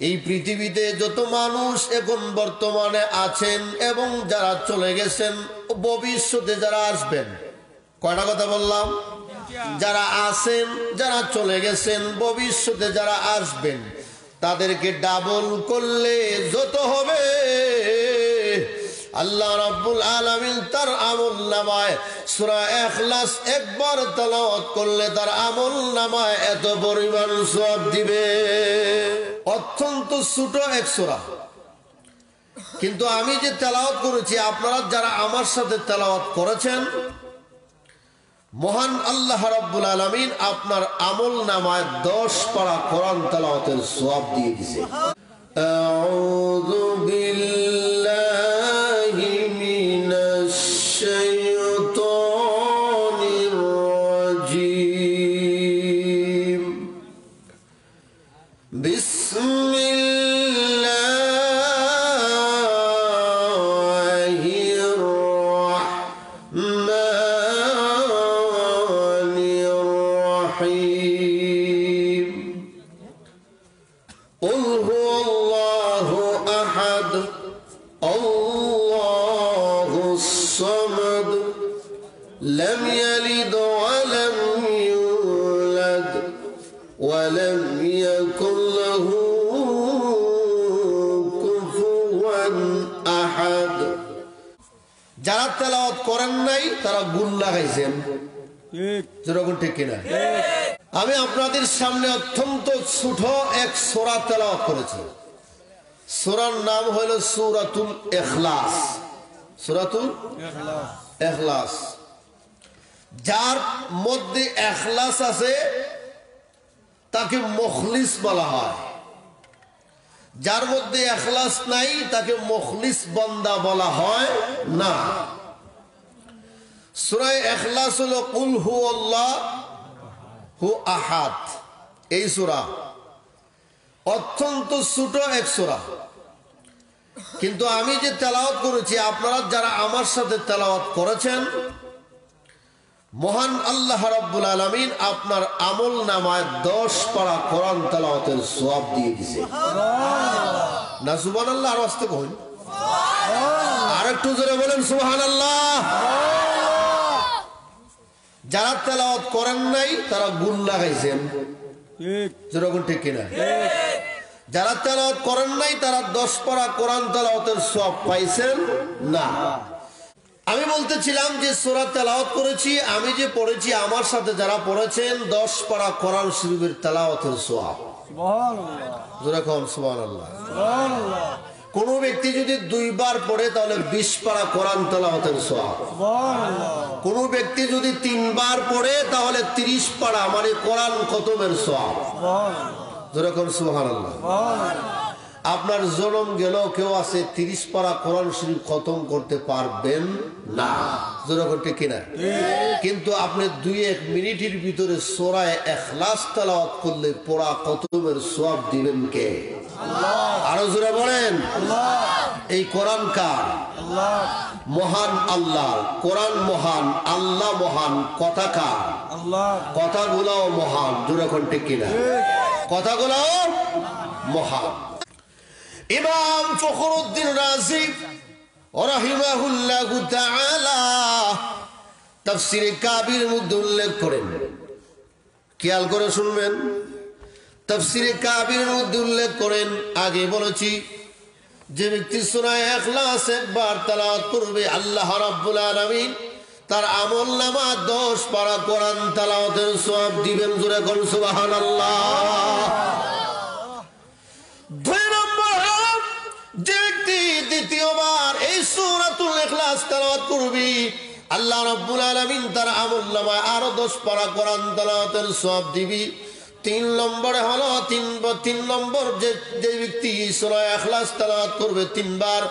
এই পৃথিবীতে যত মানুষ এখন বর্তমানে আছেন এবং যারা চলে গেছেন, ভবিষ্যতে যারা আসবেন, কয়টা কথা বললাম? যারা আছেন, যারা চলে গেছেন, ভবিষ্যতে যারা আসবেন, তাদেরকে ডাবল করলে যত হবে, আল্লাহ রাব্বুল আলামিন তার আমলনামায় সূরা ইখলাস একবার তেলাওয়াত করলে তার আমলনামায় এত পরিমাণ সওয়াব দিবে। অত্যন্ত ছোট এক সূরা, কিন্তু আমি যে তেলাওয়াত করেছি, আপনারা যারা আমার সাথে তেলাওয়াত করেছেন, মহান আল্লাহ রাব্বুল আলামিন আপনার আমলনামায় 10 পারা কোরআন তেলাওয়াতের সওয়াব দিয়ে দিয়েছে। আউযু বিল্লাহি মিনাশ শাইতানির রাজীম। বিসমিল্লাহির রাহমানির রাহিম। কুল হুয়াল্লাহু আহাদ, আল্লাহুস সামাদ, লাম ইয়ালিদ ওয়া লাম ইউলাদ ওয়া লাম ইয়াকুল লাহু কুফুয়ান আহাদ। যারা তেলাওয়াত করেন নাই তারা গুণ লাগাইছেন, যেরকম ঠিক কিনা? আমি আপনাদের সামনে অত্যন্ত ছোট এক সূরা তেলাওয়াত করেছি। সূরার নাম হল সূরাতুল ইখলাস। সূরাতুল ইখলাস। যার মধ্যে ইখলাস আছে তাকে মুখলিস বলা হয়, যার মধ্যে ইখলাস নাই তাকে মুখলিস বান্দা বলা হয় না। সূরা ইখলাস হলো কুল হুয়াল্লাহু আহাদ। এই সূরা অত্যন্ত ছোট এক সূরা, কিন্তু আমি যে তেলাওয়াত করেছি, আপনারা যারা আমার সাথে তেলাওয়াত করেছেন, মহান আল্লাহ রাব্বুল আলামিন আপনার আমলনামায় 10 পারা কোরআন তেলাওয়াতের সওয়াব দিয়ে দিয়েছে। না সুবহানাল্লাহ? আর আস্তে কই, আর একটু জোরে বলেন সুবহানাল্লাহ। যারা তেলাওয়াত করেন নাই তারা গুণ লাগাইছেন, যেরকম ঠিক কিনা? যারা তেলাওয়াত করেন নাই তারা 10 পারা কোরআন তেলাওয়াতের সওয়াব পাইছেন না। আমি বলতেছিলাম যে সূরা তেলাওয়াত করেছি, আমি যে পড়েছি, আমার সাথে যারা পড়েছেন, 10 পারা কোরআন শরীফের তেলাওয়াতের সওয়াব। সুবহানাল্লাহ। যেরকম সুবহানাল্লাহ। সুবহানাল্লাহ। কোন ব্যক্তি যদি 2 বার পড়ে তাহলে 20 পারা কোরআন তেলাওয়াতের সওয়াব। সুবহানাল্লাহ। কোন ব্যক্তি যদি 3 বার পড়ে তাহলে 30 পারা মানে কোরআন খতমের সওয়াব। সুবহানাল্লাহ। যেরকম সুবহানাল্লাহ। সুবহানাল্লাহ। আপনার জন্ম গেল, কেউ আছে 30 পারা কোরআন শরীফ খতম করতে পারবেন না, যেরকম ঠিক কিনা? কিন্তু আপনি 2-1 মিনিটের ভিতরে সূরা ইখলাস তেলাওয়াত করলে পড়া খতমের সওয়াব দিবেন কে? আল্লাহ। আরো জোরে বলেন আল্লাহ। এই কোরআন কার? আল্লাহ। মহান আল্লাহ। কোরআন মহান, আল্লাহ মহান। কথা কার? আল্লাহ। কথাগুলোও মহান, যেরকম ঠিক কিনা? কথাগুলোও মহান। ইমাম ফখরুদ্দিন রাজি রাহিমাহুল্লাহু তাআলা তাফসীরে কাবীর মধ্যে উল্লেখ করেন, খেয়াল করে শুনবেন। তাফসীরে কাবীর মধ্যে উল্লেখ করেন, আগে বলেছি, যে ব্যক্তি সূরা ইখলাস একবার তেলাওয়াত করবে, আল্লাহ রাব্বুল আলামিন তার আমলনামা 10 পারা কোরআন তেলাওয়াতের সওয়াব দিবেন। জোরে কোন সুবহানাল্লাহ। যে ব্যক্তি দ্বিতীয়বার এই সূরাতুল ইখলাস তেলাওয়াত করবে, আল্লাহ রাব্বুল আলামিন তার আমলনামায় আরো 10 পারা কোরআন তেলাওয়াতের সওয়াব দিবি। 3 নম্বরে হলো 3 নম্বর যে ব্যক্তি সূরা ইখলাস তেলাওয়াত করবে 3 বার,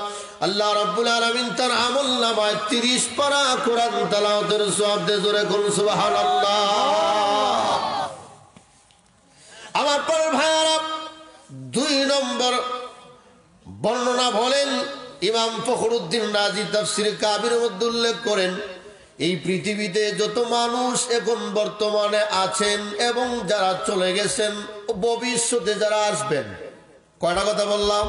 আল্লাহ রাব্বুল আলামিন তার আমলনামায় 30 পারা কোরআন তেলাওয়াতের সওয়াব দেয়। জোরে কোন সুবহানাল্লাহ। আমার পর ভাইরা, 2 নম্বর বর্ণনা বলেন ইমাম ফখরুদ্দিন রাজি তাফসীরে কাবীর মধ্যে উল্লেখ করেন, এই পৃথিবীতে যত মানুষ এখন বর্তমানে আছেন এবং যারা চলে গেছেন, ভবিষ্যতে যারা আসবেন, কয়টা কথা বললাম?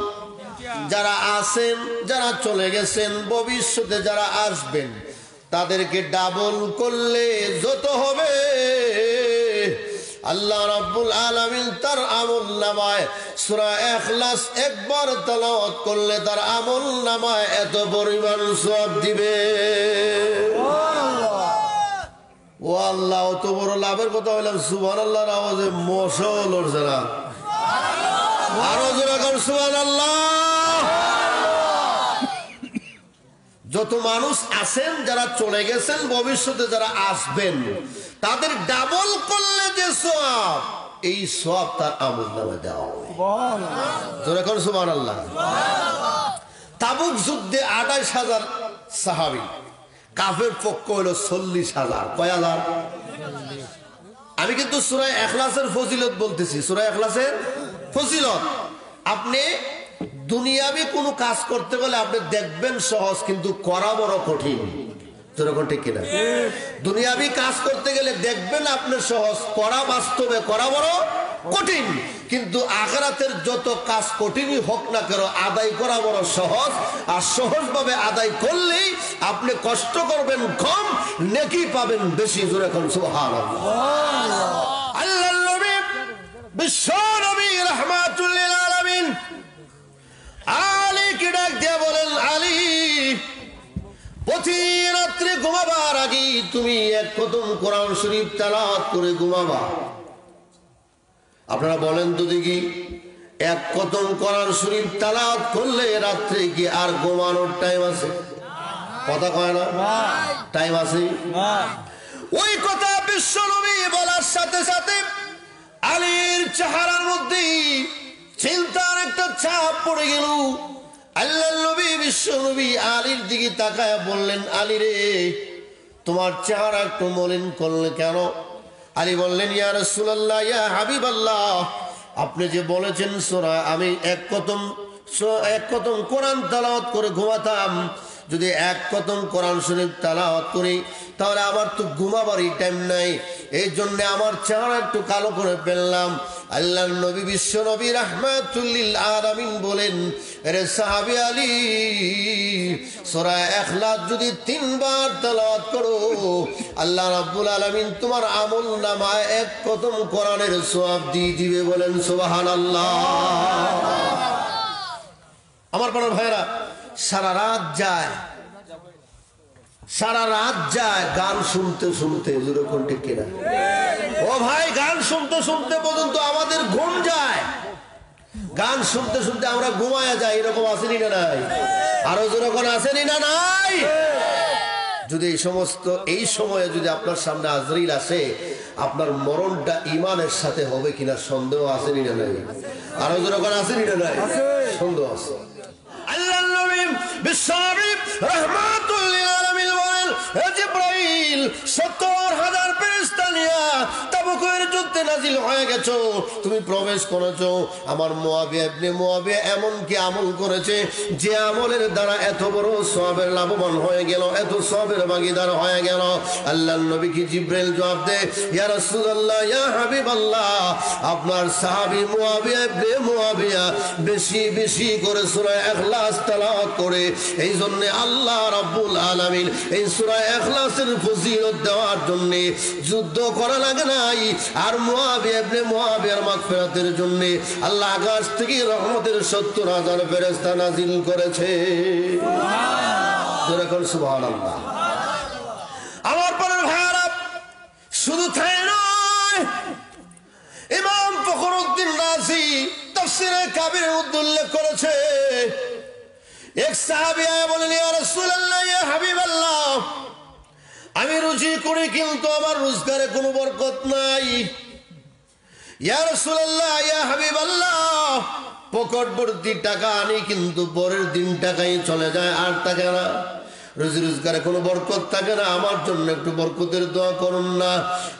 যারা আছেন, যারা চলে গেছেন, ভবিষ্যতে যারা আসবেন, তাদেরকে ডাবল করলে যত হবে আল্লাহ রাব্বুল আলামিন তার আমলনামায় সূরা ইখলাস একবার তেলাওয়াত করলে তার আমলনামায় এত পরিমাণ সওয়াব দিবে। ও আল্লাহ, অত বড় লাভের কথা বললাম, সুবহানাল্লাহর আওয়াজে মশা লড়ছে না। আরো জোরে কর সুবহানাল্লাহ। যত মানুষ আছেন, যারা চলে গেছেন, ভবিষ্যতে যারা আসবেন, তাদের ডাবল করলে যে সওয়াব, এই সওয়াব তার আমলনামায় দেওয়া হবে। জোরে কর সুবহানাল্লাহ। তাবুক যুদ্ধে ২৮,০০০ সাহাবী, কাফের পক্ষ হলো ৪০,০০০। কয় হাজার? আমি কিন্তু সূরা ইখলাসের ফজিলত বলতেছি, সূরা ইখলাসের ফজিলত। আপনি দুনিয়াবি কোনো কাজ করতে গেলে আপনি দেখবেন সহজ, কিন্তু করা বড় কঠিন। যেরকম ঠিক কিনা? দুনিয়াবি কাজ করতে গেলে দেখবেন আপনি সহজ, করা বাস্তবে করা বড় কঠিন। কিন্তু আখিরাতের যত কাজ কঠিনই হোক না কেন, আদায় করা বড় সহজ। আর সহজভাবে আদায় করলেই আপনি কষ্ট করবেন কম, নেকি পাবেন বেশি। জোরে কোন সুবহানাল্লাহ। আল্লাহর নবী, বিশ্ব নবী রাহমাতুল লিল আলামিন আলীকে ডাক দিয়ে বলেন, আলী, প্রতি রাত্রে ঘুমাবার আগে তুমি এক খতম কোরআন শরীফ তেলাওয়াত করে ঘুমাবা। আপনারা বলেন তো দেখি, এক খতম কোরআন শরীফ তেলাওয়াত করলে রাত্রে কি আর ঘুমানোর টাইম আছে? কথা কয় না? টাইম আছে? ওই কথা বিশ্ব নবী বলার সাথে সাথে আলীর চেহারার মধ্যে চিন্তার একটা ছাপ পড়ে গেল। আল্লাহর নবী বিশ্ব নবী আলীর দিকে তাকায় বললেন, আলী রে, তোমার চেহারা একটু মলিন করলে কেন? আলী বললেন, ইয়া রাসূলুল্লাহ, ইয়া হাবিবাল্লাহ, আপনি যে বলেছেন সূরা, আমি এক খতম কোরআন তেলাওয়াত করে ঘুমাতাম। যদি এক খতম কোরআন শরীফ তেলাওয়াত করি তাহলে আমার তো ঘুমাবারই টাইম নাই, এই জন্য আমার চেহারা একটু কালো করে ফেললাম। আল্লাহর নবী বিশ্ব নবী রাহমাতুল লিল আলামিন বলেন, আরে সাহাবী আলী, সূরা ইখলাস যদি ৩ বার তেলাওয়াত করো, আল্লাহ রাব্বুল আলামিন তোমার আমলনামায় এক খতম কোরআনের সওয়াব দিয়ে দিবে। বলেন সুবহানাল্লাহ। আমার বড় ভাইরা, সারা রাত যায় গান শুনতে শুনতে। যেরকম ঠিক কিনা? ও ভাই, গান শুনতে শুনতে পর্যন্ত আমাদের ঘুম যায়। গান শুনতে শুনতে আমরা ঘুমায়া যাই। এরকম আসেনি না নাই? আরো যেরকম আসেনি না নাই? যদি এই সময়ে যদি আপনার সামনে আজরাইল আসে, আপনার মরণটা ঈমানের সাথে হবে কিনা সন্দেহ আসেনি না নাই? আরো যেরকম আসেনি না নাই? সন্দেহ আছে। আল্লাহর নবী বিশ্ব নবী রাহমাতুল লিল আলামিন বলেন, হে জিবরাইল, ৭০,০০০ ফেরেশতা নিয়ে তাবুকের যুদ্ধে নাজিল হয়ে গেছো, তুমি প্রবেশ করেছো। আমার মুআবিয়া ইবনে মুআবিয়া এমন কি আমল করেছে যে আমলের দ্বারা এত বড় সওয়াবের লাভবান হয়ে গেল, এত সওয়াবের ভাগীদার হয়ে গেল। আল্লাহর নবী কি জিবরাইল জবাব দেয়, ইয়া রাসূলুল্লাহ, ইয়া হাবিবাল্লাহ, আপনার সাহাবী মুআবিয়া ইবনে মুআবিয়া বেশি বেশি করে সূরা ইখলাস তেলাওয়াত করে। এই জন্য আল্লাহ রাব্বুল আলামিন এই সূরা ইখলাসের ফজিলত দেওয়ার জন্য যুদ্ধ করা লাগে নাই। আর মুআবিয়া ইবনে মুআবিয়ার মাগফিরাতের জন্য আল্লাহ আকাশ থেকে রহমতের ৭০,০০০ ফেরেশতা নাজিল করেছে। সুবহানাল্লাহ, সুবহানাল্লাহ। আমার পরের ভাইরা, শুধু তাই নয়, ইমাম ফখরুদ্দীন রাজি তাফসীরে কাবীরে উল্লেখ করেছে, এক সাহাবী বলেন, ইয়া রাসূলুল্লাহ, ইয়া হাবিবাল্লাহ, আমি রুজি করি কিন্তু আমার রোজগারে কোনো বরকত নাই। ইয়া রাসূলুল্লাহ, ইয়া হাবিবাল্লাহ, পকেট ভর্তি টাকা আনি কিন্তু পরের দিন টাকাই চলে যায়, আর থাকে না। রুজি রোজগারে কোনো বরকত থাকে না, আমার জন্য একটু বরকতের দোয়া করুন না।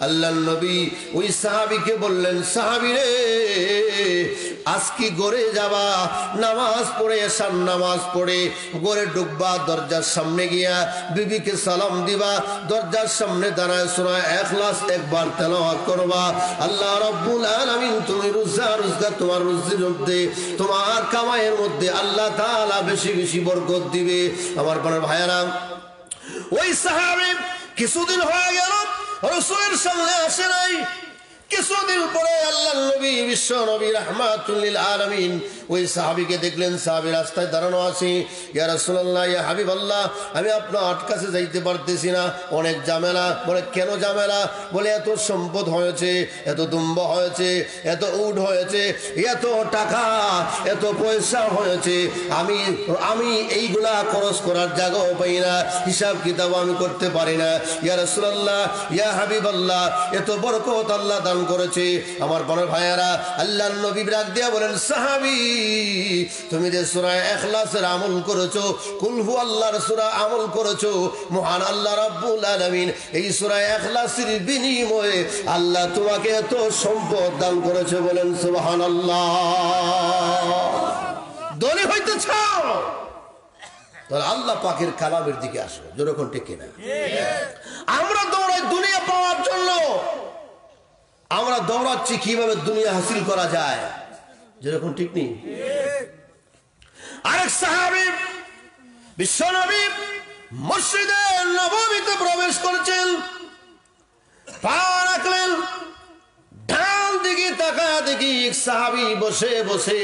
আল্লাহর নবী ওই সাহাবীকে বললেন, সাহাবী রে, আজকে ঘরে যাবা, নামাজ পড়ে এশার নামাজ পড়ে ঘরে ঢুকবা, দরজার সামনে গিয়া বিবিকে সালাম দিবা, দরজার সামনে দাঁড়ায় সূরা ইখলাস একবার তেলাওয়াত করবা। আল্লাহ রাব্বুল আলামিন তুমি রোজগার তোমার রুজির মধ্যে, তোমার কামাইয়ের মধ্যে আল্লাহ তাআলা বেশি বেশি বরকত দিবে। আমার ভাইয়েরা, ওই সাহাবী কিছুদিন হয়ে গেল রাসূলের সামনে আসে নাই। কিছুদিন পরে আল্লাহর নবী বিশ্ব নবী রাহমাতুল লিল আলামিন ওই সাহাবীকে দেখলেন, সাহাবী রাস্তায় দাঁড়ানো আছে। ইয়া রাসূলুল্লাহ, ইয়া হাবিবাল্লাহ, আমি আপনার কাছে যাইতে পারতেছি না, অনেক ঝামেলা। বলে কেন ঝামেলা? বলে এত সম্পদ হয়েছে, এত দুম্ব হয়েছে, এত উট হয়েছে, এত টাকা, এত পয়সা হয়েছে, আমি এইগুলা খরচ করার জায়গাও পাই না, হিসাব কিতাব আমি করতে পারি না। ইয়া রাসূলুল্লাহ, ইয়া হাবিবাল্লাহ, এত বরকত আল্লাহ দান করেছে। আমার বড় ভাইয়েরা, আল্লাহর নবী ডাক দিয়া বলেন, সাহাবী, তুমি যে সূরা ইখলাসের আমল করেছো, কুল হু আল্লাহর সূরা আমল করেছো, মহান আল্লাহ রাব্বুল আলামিন এই সূরা ইখলাসের বিনিময়ে আল্লাহ তোমাকে এত সম্পদ দান করেছে। বলেন সুবহানাল্লাহ। ধনী হইতে চাও তাহলে আল্লাহ পাকের কালামের দিকে আসো। যেরকম ঠিক কিনা? আমরা দৌড়াই দুনিয়া পাওয়ার জন্য, আমরা দৌড়াচ্ছি কিভাবে দুনিয়া হাসিল করা যায়। যেরকম ঠিক নেই? আরেক সাহাবী বিশ্বনবী মসজিদে নববীতে প্রবেশ করেছেন, পা রাখলেন, ডান দিকে তাকায়া দেখি এক সাহাবী বসে বসে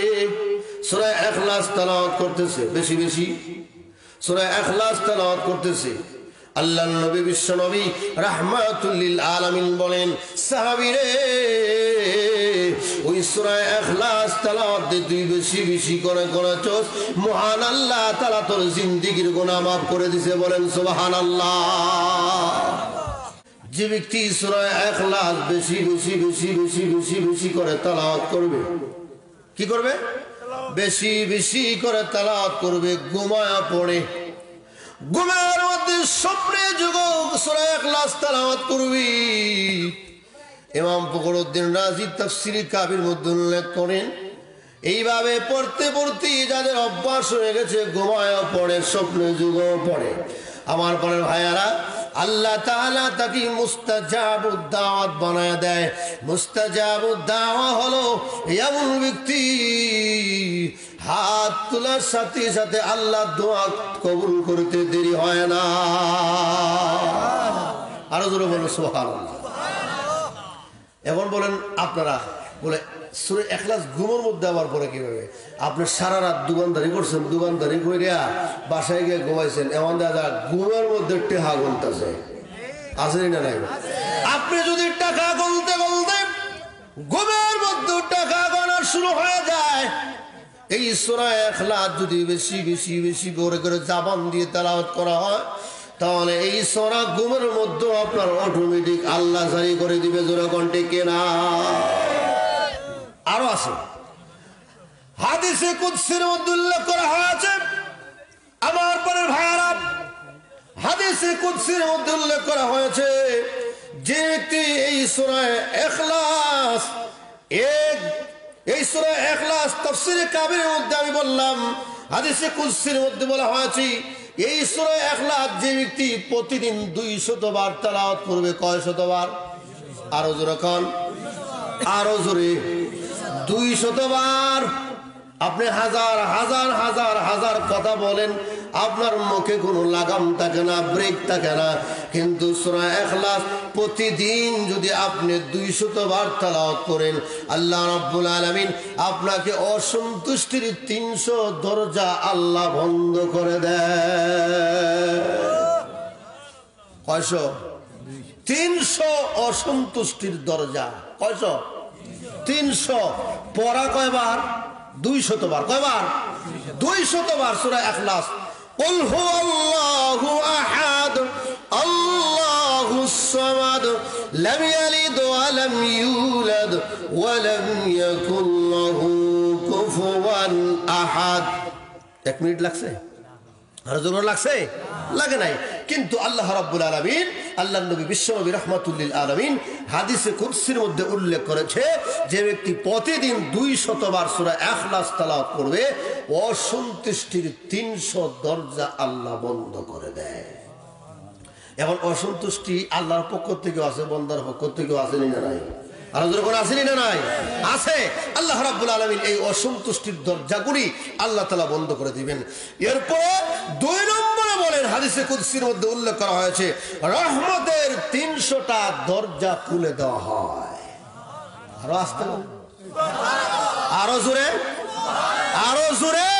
সূরা ইখলাস তেলাওয়াত করতেছে, বেশি বেশি সূরা ইখলাস তেলাওয়াত করতেছে। আল্লাহর নবী বিশ্ব নবী রাহমাতুল লিল আলামিন বলেন, সাহাবী রে, ওই সূরা ইখলাস তেলাওয়াত তুই বেশি বেশি করে করেছস, মহান আল্লাহ তাআলা তোর জিন্দেগীর গুনাহ মাফ করে দিয়েছে। বলেন সুবহানাল্লাহ। যে ব্যক্তি সূরা ইখলাস বেশি বেশি বেশি বেশি বেশি বেশি করে তেলাওয়াত করবে, কি করবে? বেশি বেশি করে তেলাওয়াত করবে, ঘুমায়া পড়ে, ঘুমের মধ্যে স্বপ্নে যুগল সূরা ইখলাস তেলাওয়াত করবি। ইমাম ফখরুদ্দিন রাজি তাফসীরে কাবির মধ্যে উল্লেখ করেন, এইভাবে পড়তে পড়তে যাদের অভ্যাস হয়ে গেছে ঘুমায়া পড়ে, স্বপ্নে যুগল পড়ে, আমার পরের ভাইয়ারা, আল্লাহ তাআলা তাকে মুস্তাজাবুদ দাওয়াত বানায় দেয়। মুস্তাজাবুদ দাওয়া হলো এমন ব্যক্তি হাত তোলার সাথে সাথে আল্লাহ দোয়া কবুল করতে দেরি হয় না। আরো জোরে বলুন সুবহানাল্লাহ। এখন বলেন আপনারা, বলে সূরা ইখলাস ঘুমের মধ্যে আবার পরে কিভাবে? আপনি সারা রাত দোকানদারি করছেন, দোকানদারি কইরা বাসায় গিয়ে ঘুমাইছেন, এমন দাদা ঘুমের মধ্যে টেহা গুনতেছে, আছে না নাই? আপনি যদি টাকা গুনতে গুনতে ঘুমের মধ্যে টাকা গোনা শুরু হয়ে যায়, এই সূরা ইখলাস যদি বেশি বেশি বেশি করে করে জবান দিয়ে তেলাওয়াত করা হয়, তাহলে এই সূরা ঘুমের মধ্যে আপনার অটোমেটিক আল্লাহ জারি করে দিবে। জোরে কণ্ঠে কেনা? আরো আছে, হাদিসে কুদসির মধ্যে উল্লেখ করা হয়েছে, আমার পরের ভাইয়ারা, হাদিসে কুদসির মধ্যে উল্লেখ করা হয়েছে, যে ব্যক্তি এই সূরা ইখলাস এই সূরা ইখলাস তাফসীরে কাবিরের মধ্যে আমি বললাম, হাদিসে কুদসির মধ্যে বলা হয়েছে, এই সূরা ইখলাস যে ব্যক্তি প্রতিদিন 200 বার তেলাওয়াত করবে। কয় শতবার? আরো জোরে কোন, আরো জোরে। 200 বার। আপনি হাজার হাজার হাজার হাজার কথা বলেন, আপনার মুখে কোনো লাগাম থাকে না, ব্রেক থাকে না, কিন্তু সূরা ইখলাস প্রতিদিন যদি আপনি 200 বার তেলাওয়াত করেন, আল্লাহ রাব্বুল আলামিন আপনাকে অসন্তুষ্টির 300 দরজা আল্লাহ বন্ধ করে দেয়। কয়শো? 300 অসন্তুষ্টির দরজা। কয়শো? 300। পড়া কয়বার? 200 বার। কয়বার? 200 বার সূরা ইখলাস। কুল হুয়াল্লাহু আহাদ আল্লাহুস সামাদ লাম ইয়ালিদ ওয়া লাম ইউলাদ ওয়া লাম ইয়াকুল লাহু কুফুয়ান আহাদ। 1 মিনিট লাগছে? আর জোর লাগছে? লাগে নাই। কিন্তু আল্লাহ রাব্বুল আলামিন, আল্লাহর নবী বিশ্বনবী রাহমাতুল লিল আলামিন হাদিসে কুদসির মধ্যে উল্লেখ করেছে, যে ব্যক্তি প্রতিদিন 200 বার সূরা ইখলাস তেলাওয়াত করবে, অসন্তুষ্টির 300 দরজা আল্লাহ বন্ধ করে দেয়। এখন অসন্তুষ্টি আল্লাহর পক্ষ থেকে আছে, বান্দার পক্ষ থেকে আছে না নাই? আর যখন আসেনি না নাই? আছে। আল্লাহ রাব্বুল আলামিন এই অসন্তুষ্টির দরজাগুলি আল্লাহ তাআলা বন্ধ করে দিবেন। এরপর 2 নম্বরে বলেন, হাদিসে কুদসির মধ্যে উল্লেখ করা হয়েছে, রহমতের 300টা দরজা খুলে দেওয়া হয়। আরো আসতে, আরো জোরে, আরো জোরে।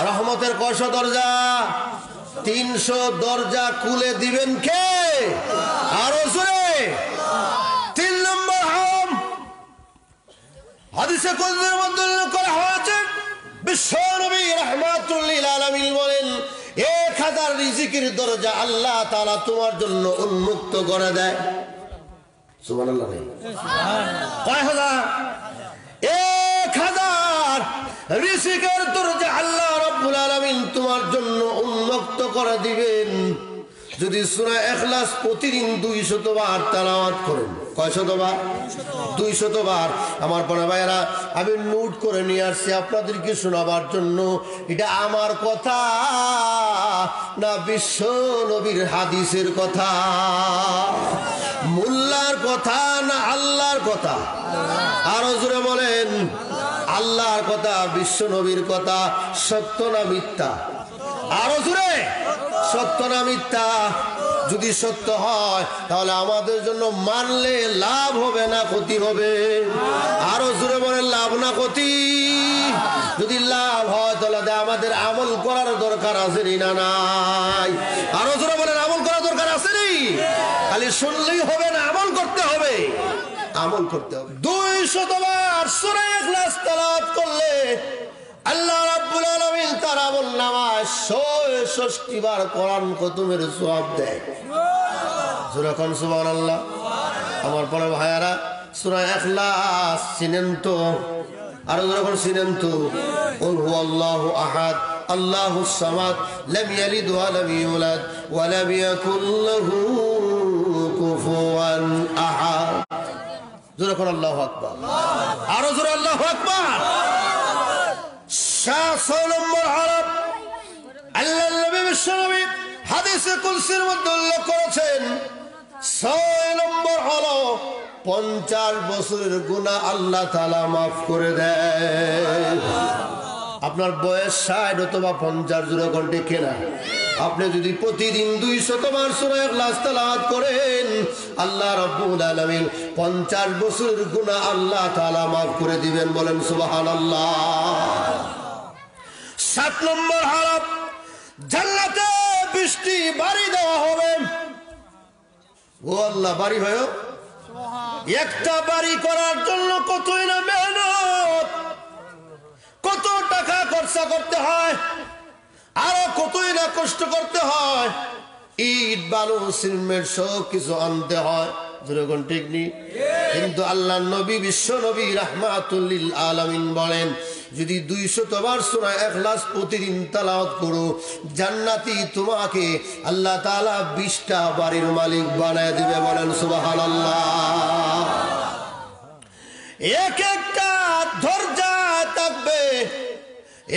রহমতের কয়শো দরজা? 300 দরজা খুলে দিবেন কে? আরো জোরে। 3 নম্বর হাদিসে কুদসির মধ্যে উল্লেখ করা হয়েছে, বিশ্বনবী রাহমাতুল লিল আলামিন বলেন, 1000 রিজিকের দরজা আল্লাহ তাআলা তোমার জন্য উন্মুক্ত করে দেয়। সুবহানাল্লাহ। কয় হাজার? 1000 রিজিকের দরজা আল্লাহ রাব্বুল আলামিন তোমার জন্য উন্মুক্ত করে দিবেন যদি সূরা ইখলাস প্রতিদিন 200 বার তেলাওয়াত করেন। কয়শত বার? 200 বার। আমার বড় ভাইরা, আমি নোট করে নিয়ে আসছি আপনাদেরকে শোনাবার জন্য। এটা আমার কথা না বিশ্ব নবীর হাদিসের কথা? মোল্লার কথা না আল্লাহর কথা? আরো জোরে বলেন। আল্লাহর কথা, বিশ্ব নবীর কথা। সত্য না মিথ্যা? আরো জোরে। সত্য না মিথ্যা? যদি সত্য হয় তাহলে আমাদের জন্য মানলে লাভ হবে না ক্ষতি হবে? আরো জোরে বলেন, লাভ না ক্ষতি? যদি লাভ হয় তাহলে আমাদের আমল করার দরকার আছে না নাই? আরো জোরে বলেন, আমল করার দরকার আছে নি? খালি শুনলেই হবে না, আমল করতে হবে। আমল করতে হবে। 200 বার সূরা ইখলাস তেলাওয়াত করলে আল্লাহ রাব্বুল আলামিন তার আমলনামায় 160 বার কোরআন খতমের সওয়াব দেয়। সূরা কোন? সুবহানাল্লাহ। আমার বড় ভাইয়ারা, সূরা ইখলাস চিনেন তো? আর যখন চিনেন তো, কুল হুয়াল্লাহু আহাদ আল্লাহুস সামাদ লাম ইয়ালিদ ওয়া লাম ইউলাদ ওয়া লাম ইয়াকুল লাহু কুফুয়ান আহাদ। যখন আল্লাহু আকবার, আরো জোরে আল্লাহু আকবার। 6 নম্বর হরফ আল্লাহর নবী বিশ্বনবী হাদিসে কুদসির মধ্যে উল্লেখ করেছেন, 6 নম্বর হলো 50 বছরের গুনাহ আল্লাহ তাআলা মাফ করে দেয়। আপনার বয়স 60 অথবা 50, জোরে কোনটি কেনা? আপনি যদি প্রতিদিন 200 বার সূরা ইখলাস তেলাওয়াত করেন, আল্লাহ রাব্বুল আলামিন 50 বছরের গুনাহ আল্লাহ তাআলা মাফ করে দিবেন। বলেন সুবহানাল্লাহ। 7 নম্বর হরফ জান্নাতে বৃষ্টি বাড়ি দেওয়া হবে। ও আল্লাহ, বাড়ি হয়? একটা বাড়ি করার জন্য কতই না মেহনত, কত টাকা খরচা করতে হয়, আরো কতই না কষ্ট করতে হয়। ইট বালু সিমেন্ট সব কিছু আনতে হয়। যেরকম ঠিক নেই? কিন্তু আল্লাহ নবী বিশ্ব নবী রাহমাতুল লিল আলামিন বলেন, যদি 200 বার সূরা ইখলাস প্রতিদিন তেলাওয়াত করো, জান্নাতি তোমাকে আল্লাহ তাআলা 20টা বাড়ির মালিক বানায় দিবে। বলেন সুবহানাল্লাহ। এক একটা দরজা থাকবে,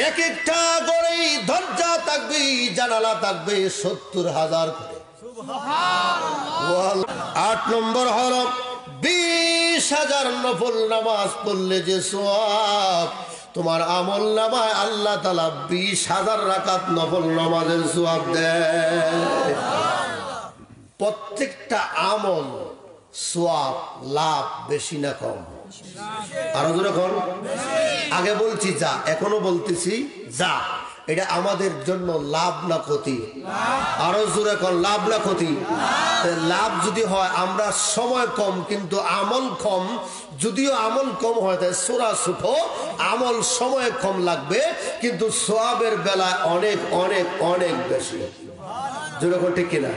এক একটা করে দরজা থাকবে, জানালা থাকবে 70,000 করে। সুবহানাল্লাহ। 8 নম্বর হলো 20,000 নফল নামাজ পড়লে যে সওয়াব, তোমার আমল নামায় আল্লাহ তাআলা 20,000 রাকাত নফল নামাজের সওয়াব দেয়। প্রত্যেকটা আমল সওয়াব লাভ বেশি না কম? আরো যখন আগে বলছি যা, এখনো বলতেছি যা। এটা আমাদের জন্য লাভ না ক্ষতি? আরো জোরে কোন, লাভ না ক্ষতি? লাভ যদি হয়, আমরা সময় কম কিন্তু আমল কম, যদিও আমল কম হয় তাই সূরা ছোট, আমল সময় কম লাগবে কিন্তু সওয়াবের বেলায় অনেক অনেক অনেক বেশি। যেরকম ঠিক কিনা?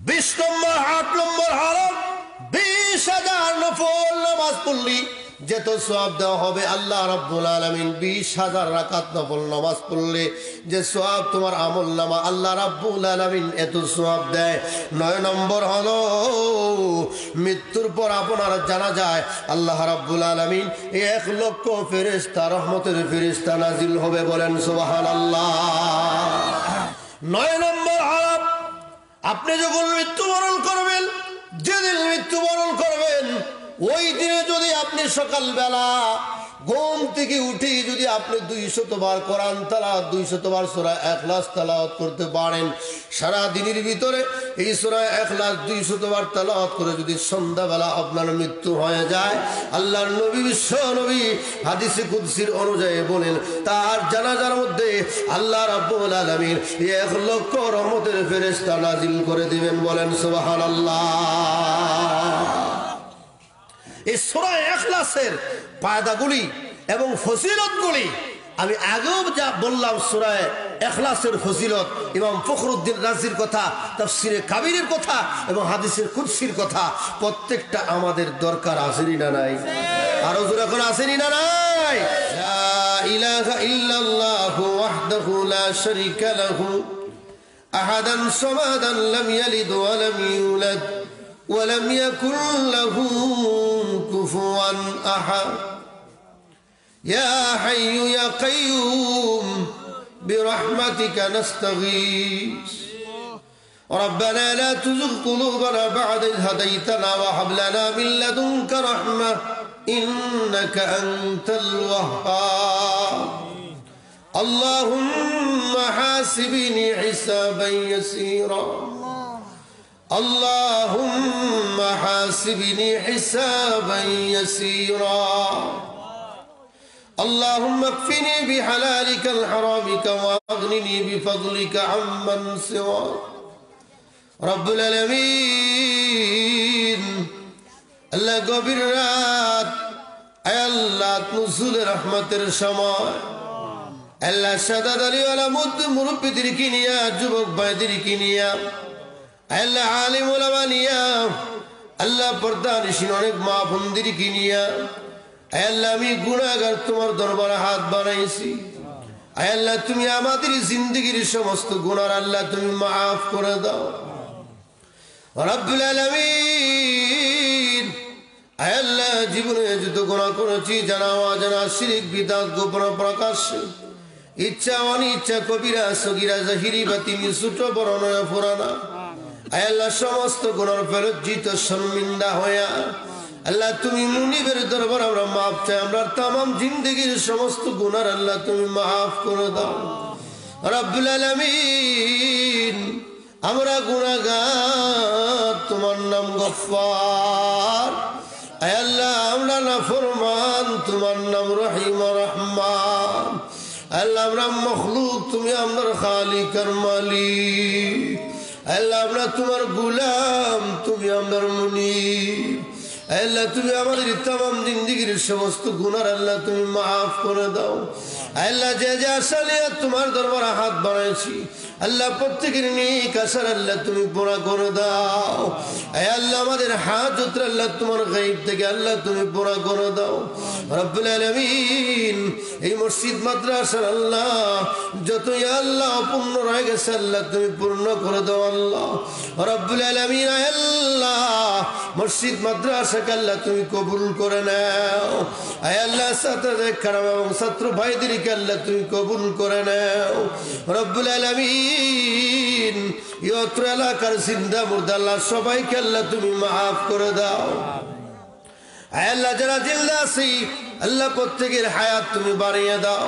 20 নম্বর 8 নম্বর হরফ 20,000 নফল নামাজ পড়লি যত সওয়াব দেওয়া হবে আল্লাহ রাব্বুল আলামিন 20,000 রাকাত নফল নামাজ পড়লে যে সওয়াব তোমার আমলনামা আল্লাহ রাব্বুল আলামিন এত সওয়াব দেয়। 9 নম্বর হলো মৃত্যুর পর আপনার জানা যায় আল্লাহ রাব্বুল আলামিন 1 লক্ষ ফেরেশতা রহমতের ফেরেশতা নাজিল হবে, বলেন সুবহানাল্লাহ। 9 নম্বর হলো আপনি যখন মৃত্যুবরণ করবেন, যেদিন মৃত্যুবরণ করবেন ওই দিনে যদি আপনি সকালবেলা ঘুম থেকে উঠে যদি আপনি 200 বার কোরআন তেলাওয়াত 200 বার সূরা ইখলাস তেলাওয়াত করতে পারেন, সারা দিনের ভিতরে এই সূরা ইখলাস 200 বার তেলাওয়াত করে যদি সন্ধ্যাবেলা আপনার মৃত্যু হয়ে যায়, আল্লাহর নবী বিশ্ব নবী হাদিসে কুদসির অনুযায়ী বলেন তার জানাজার মধ্যে আল্লাহ রাব্বুল আলামিন 1 লক্ষ রহমতের ফেরেশতা নাজিল করে দিবেন, বলেন সুবহানাল্লাহ। এই সূরা ইখলাসের ফায়দাগুলি এবং ফজিলতগুলি আমি আগেও যা বললাম, সূরা ইখলাসের ফজিলত ইমাম ফখরুদ্দিন রাজির কথা, তাফসিরে কাবীরের কথা এবং হাদিসের কুদসির কথা, প্রত্যেকটা আমাদের দরকার আসেনি না নাই? আরো জোরে করে আসেনি না নাই? লা ইলাহা ইল্লাল্লাহু ওয়াহদাহু লা শারীকা লাহু আহাদান সামাদান লাম ইয়ালিদ ওয়া লাম ইউলাদ ولم يكن له كفوا أحد يا حي يا قيوم برحمتك نستغيث ربنا لا تزغ قلوبنا بعد إذ هديتنا وهب لنا من لدنك رحمة إنك أنت الوهاب اللهم حاسبني حسابا يسيرا اللهم حاسبني حسابا يسيرا اللهم اكفني بحلالك الحرامك واغنني بفضلك عمن سواك رب العالمين الله গভীর রাত আল্লাহ নজুল রহমতের সময় আল্লাহ সাদাত আলী ওয়ালা মুরব্বিদেরকে নিয়া যুবক ভাইদেরকে নিয়া আল্লাহ আলিম ওলামা নিয়া আল্লাহ পর্দানিশীন অনেক মা বোনদেরকে নিয়া আল্লাহ আমি গুনাহগার তোমার দরবারে হাত বাড়াইছি। আল্লাহ তুমি আমাদের জিন্দেগির সমস্ত গুনাহ আল্লাহ তুমি মাফ করে দাও রব্বুল আলামিন। আল্লাহ জীবনে যত গুনাহ করেছি জানা অজানা শিরক বিদআত গোপন প্রকাশ্যে ইচ্ছা অনিচ্ছা কবিরা সগীরা জাহিরি বাতিনি ছোট বড় নয়া পুরানা আল্লাহ সমস্ত গুনার ফেরত শর্মিন্দা হইয়া আল্লাহ তুমি মুনিবের দরবার আমরা মাফ চাই। আমরা তামাম জিন্দেগির সমস্ত গুনার আল্লাহ তুমি মাফ করে দাও রব্বুল আলামিন। আমরা গুনাহগার, তোমার নাম গফফার। আল্লাহ আমরা নাফরমান, তোমার নাম রহিম রহমান। আল্লাহ আমরা মখলুক, তুমি আমাদের খালিক আর মালিক। আল্লাহ আমরা তোমার গুলাম, তুমি আমাদের মুনিব। আল্লাহ তুমি আমাদের তামাম জিন্দেগির সমস্ত গুনার আল্লাহ তুমি মাফ করে দাও। আল্লাহ যে যে আশা নিয়ে তোমার দরবারে হাত বাড়াইছি আল্লাহ প্রত্যেকের নেক আশার আল্লাহ তুমি পুরা করে দাও। আল্লাহ আমাদের হাজত আল্লাহ তোমার গায়ব থেকে আল্লাহ তুমি পুরা করে দাও রব্বুল আলামিন। এই মসজিদ মাদ্রাসার আল্লাহ যতই আল্লাহ অপূর্ণ রয়ে গেছে আল্লাহ তুমি পূর্ণ করে দাও আল্লাহ রব্বুল আলামিন। আল্লাহ মসজিদ মাদ্রাসাকে আল্লাহ তুমি কবুল করে নাও। আল্লাহ ছাত্রদের কারাম এবং ছাত্র ভাইদেরকে আল্লাহ তুমি কবুল করে নাও রব্বুল আলামিন। ইয়ত্র এলাকার জিন্দা মুর্দা আল্লাহ সবাইকে আল্লাহ তুমি মাফ করে দাও। আল্লাহ যারা জিন্দা আছি আল্লাহ প্রত্যেকের হায়াত তুমি বাড়িয়ে দাও।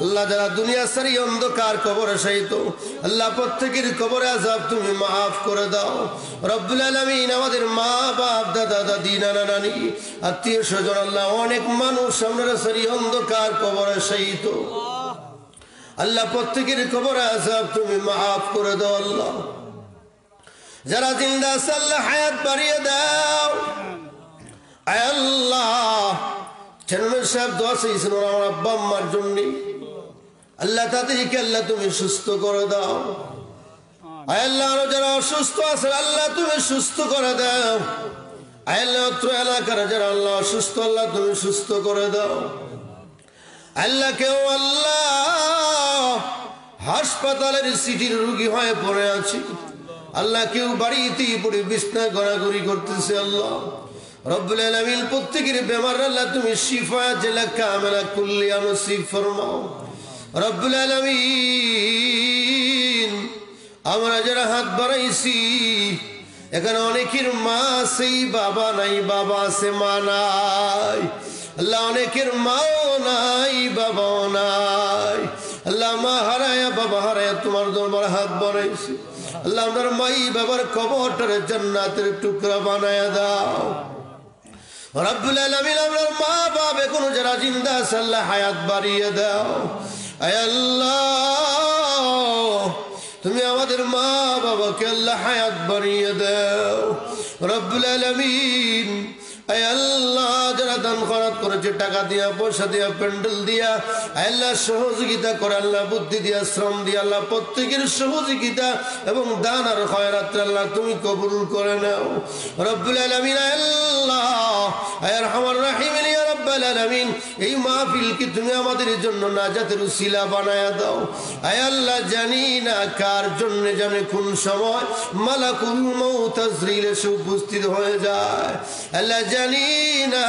আল্লাহ যারা দুনিয়া সারি অন্ধকার কবরে শায়িত আল্লাহ প্রত্যেকের কবরে আযাব তুমি মাফ করে দাও রব্বুল আলামিন। আমাদের মা বাপ দাদা দাদি নানা নানি আত্মীয় স্বজন আল্লাহ অনেক মানুষ আমরা সারি অন্ধকার কবরে শায়িত আল্লাহ প্রত্যেকের কবরে আযাব তুমি মাফ করে দাও আল্লাহ। যারা জিন্দা আছে আল্লাহ হায়াত বাড়িয়ে দাও আল্লাহ। চেয়ারম্যান সাহেব দোয়া চেয়েছেন আমার আব্বা আম্মার জন্য আল্লাহ তাদেরকে আল্লাহ তুমি সুস্থ করে দাও। আল্লাহ যারা অসুস্থ আছে আল্লাহ তুমি সুস্থ করে দাও। আল্লাহ এলাকার যারা আল্লাহ অসুস্থ আল্লাহ তুমি সুস্থ করে দাও আল্লাহ কেউ আল্লাহ হাসপাতালের সিটির রোগী হয়ে পড়ে আছি আল্লাহ কেউ বাড়িতেই পড়ে বিছনায় গড়াগড়ি করতেছে আল্লাহ রব্বুল আলামিন প্রত্যেকের বেমার আল্লাহ তুমি শিফা জেলা কামেলা কুল্লিয়া নসিব ফরমাও রব্বুল আলামিন আমরা যারা হাত বাড়াইছি এখানে অনেকের মা সেই বাবা নাই বাবা আছে মা নাই আল্লাহ অনেকের মাও নাই বাবাও নাই আল্লাহ মা হারায়া বাবা হারায়া তোমার দরবারে হাত বাড়াইছি আল্লাহ আমার মাই বাবার কবরটারে জান্নাতের টুকরা বানায়া দাও রব্বুল আলামিন আমার মা বাবা এখনো যারা জিন্দা আছে আল্লাহ হায়াত বাড়িয়ে দাও আয় আল্লাহ তুমি আমাদের মা বাবাকে আল্লাহ হায়াত বাড়িয়ে দাও রব্বুল আলামিন আয় আল্লাহ যারা দান খরচ করেছে টাকা দিয়া পয়সা দিয়া প্যান্ডেল দিয়া আল্লাহ সহযোগিতা করে আল্লাহ বুদ্ধি দিয়া শ্রম দিয়া আল্লাহ প্রত্যেকের সহযোগিতা এবং দান আর খয়রাত আল্লাহ তুমি কবুল করে নাও রব্বুল আলামিন আল্লাহ আয় আরহামার রাহিম ইয়া রাব্বাল আলামিন এই মাহফিল কি তুমি আমাদের জন্য নাজাতের উসিলা বানায়া দাও আয় আল্লাহ জানি না কার জন্য জানে কোন সময় মালাকুল মউত তাজরিল এসে উপস্থিত হয়ে যায় আল্লাহ জানি না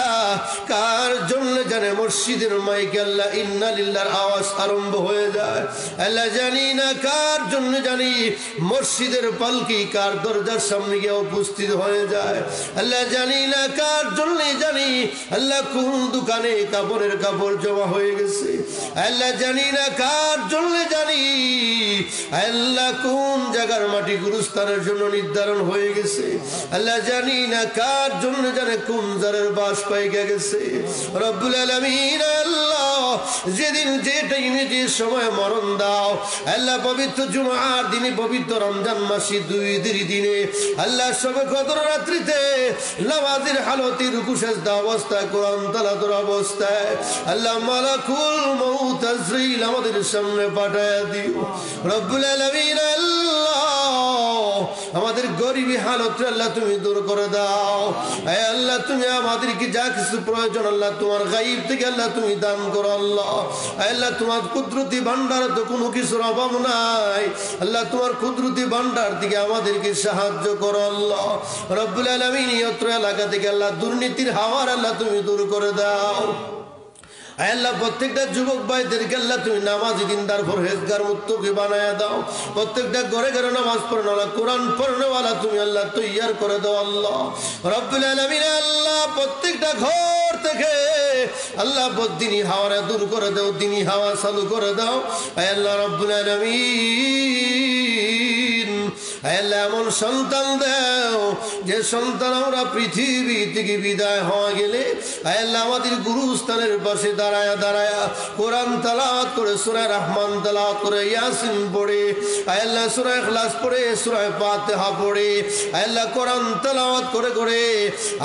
কার জন্য জানে মসজিদের মাইকে আল্লাহ ইন্না লিল্লাহর আওয়াজ আরম্ভ হয়ে যায় আল্লাহ জানি না কার জন্য জানি মসজিদের পালকি কার দরজার সামনে গিয়ে উপস্থিত হয়ে যায় আল্লাহ জানি না কার জন্য জানি আল্লাহ কোন দোকানে কাপড়ের কাপড় জমা হয়ে গেছে আল্লাহ জানি না কার জন্য জানি আল্লাহ কোন জায়গার মাটি গুরুস্থানের জন্য নির্ধারণ হয়ে গেছে আল্লাহ জানি না কার জন্য জানে কোন জারের বাস পাইয়া গেছে রব্বুল আলামিন আল্লাহ যেদিন যে টাইমে যে সময় মরণ দাও আল্লাহ পবিত্র জুমার দিনে পবিত্র রমজান মাসে 2 দিনে আল্লাহ সবে কদর রাত্রিতে নামাজের হালতে রুকু সেজদা অবস্থায় কোরআন তেলাওয়াতের অবস্থায় আল্লাহ মালাকুল মউত তাজরিল আমাদের সামনে পাঠায়া দিও রব্বুল আলামিন আল্লাহ আমাদের গরিবী হালত আল্লাহ তুমি দূর করে দাও হে আল্লাহ তুমি আমাদেরকে যা কিছু প্রয়োজন আল্লাহ তোমার গায়ব থেকে আল্লাহ তুমি দান করো আল্লাহ আল্লাহ তোমার কুদরতি ভান্ডার তো কোনো কিছুর অভাব নাই আল্লাহ তোমার কুদরতি ভান্ডার থেকে আমাদেরকে সাহায্য করো আল্লাহ রব্বুল আলামিন অত্র এলাকা থেকে আল্লাহ দুর্নীতির হাওয়ার আল্লাহ তুমি দূর করে দাও আল্লাহ প্রত্যেকটা যুবক ভাইদেরকে আল্লাহ তুমি নামাজি দিনদার পরহেজগার মুত্তাকি বানায়া দাও প্রত্যেকটা ঘরে ঘরে নামাজ পড়নেওয়ালা কোরআন পড়নেওয়ালা তুমি আল্লাহ তৈয়ার করে দাও আল্লাহ রব্বুল আলামিন আল্লাহ প্রত্যেকটা ঘর থেকে আল্লাহ বদ্দিনী হাওয়া দূর করে দাও দিনী হাওয়া চালু করে দাও আল্লাহ রব্বুল আলামিন আল্লাহ এমন সন্তান দাও যে সন্তান আমরা পৃথিবী থেকে বিদায় হওয়া গেলে আল্লাহ আমাদের গুরুস্থানের পাশে দাঁড়ায়া দাঁড়ায়া কোরআন তেলাওয়াত করে সূরা রহমান তেলাওয়াত করে ইয়াসিন পড়ে আল্লাহ সূরা ইখলাস পড়ে সূরা ফাতিহা পড়ে আল্লাহ কোরআন তেলাওয়াত করে করে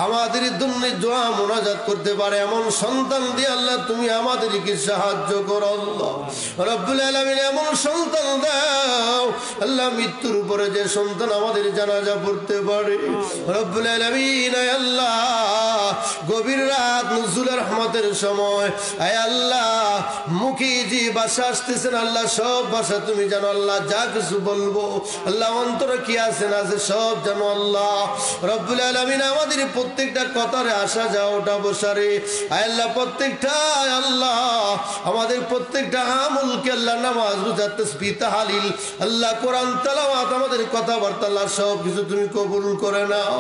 আমাদের জন্য দোয়া মুনাজাত করতে পারে এমন সন্তান দিয়ে আল্লাহ তুমি আমাদেরকে সাহায্য করো আল্লাহ রব্বুল আলামিন এমন সন্তান দাও আল্লাহ মৃত্যুর উপরে যে সন্তান আমাদের জানাজা পড়তে পারে রব্বুল আলামিন আল্লাহ গভীর রাত নুজুলের রহমতের সময় আয় আল্লাহ মুখে যে ভাষা আসতেছেন আল্লাহ সব ভাষা তুমি জানো আল্লাহ যা কিছু বলবো আল্লাহ অন্তরে কি আছে না আছে সব জানো আল্লাহ রব্বুল আলামিন আমাদের প্রত্যেকটা কথারে আসা যাওয়াটা বসারে আয় আল্লাহ প্রত্যেকটা আল্লাহ আমাদের প্রত্যেকটা আমলকে আল্লাহ নামাজ রোজা তাসবিহ তাহলিল আল্লাহ কোরআন তেলাওয়াত আমাদের কথাবার্তা আল্লাহ সব কিছু তুমি কবুল করে নাও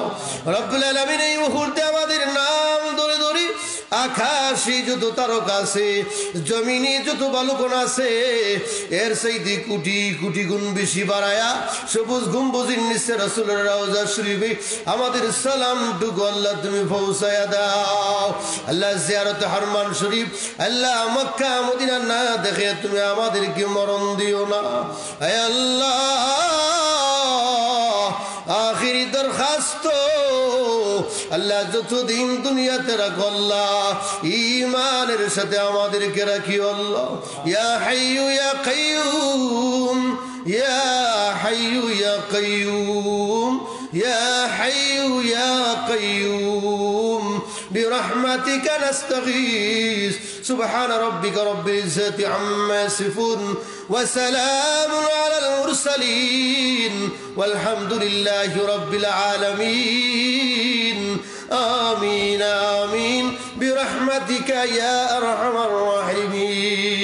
রব্বুল আলামিন এই মুহূর্তে আমাদের নাম ধরে ধরে আকাশে যত তারকা আছে জমিনে যত বালুকণ আছে এর চাইতে কোটি কোটি গুণ বেশি বাড়ায়া সবুজ গম্বুজের নিচে রাসূলের রওজা শরীফে আমাদের সালামটুকু আল্লাহ তুমি পৌঁছায়া দাও আল্লাহ জিয়ারতে হারমান শরীফ আল্লাহ মক্কা মদিনা না দেখে তুমি আমাদেরকে মরণ দিও না হে আল্লাহ আখিরি দরখাস্ত আল্লাহ যতদিন দুনিয়াতে রাখো আল্লাহ ঈমানের সাথে আমাদেরকে রাখিও আল্লাহ ইয়া হাইয়ু ইয়া কাইয়ুম ইয়া হাইয়ু ইয়া কাইয়ুম يا حي يا قيوم برحمتك نستغيث سبحان ربك رب العزة عما يصفون وسلام على المرسلين والحمد لله رب العالمين آمين آمين برحمتك يا أرحم الراحمين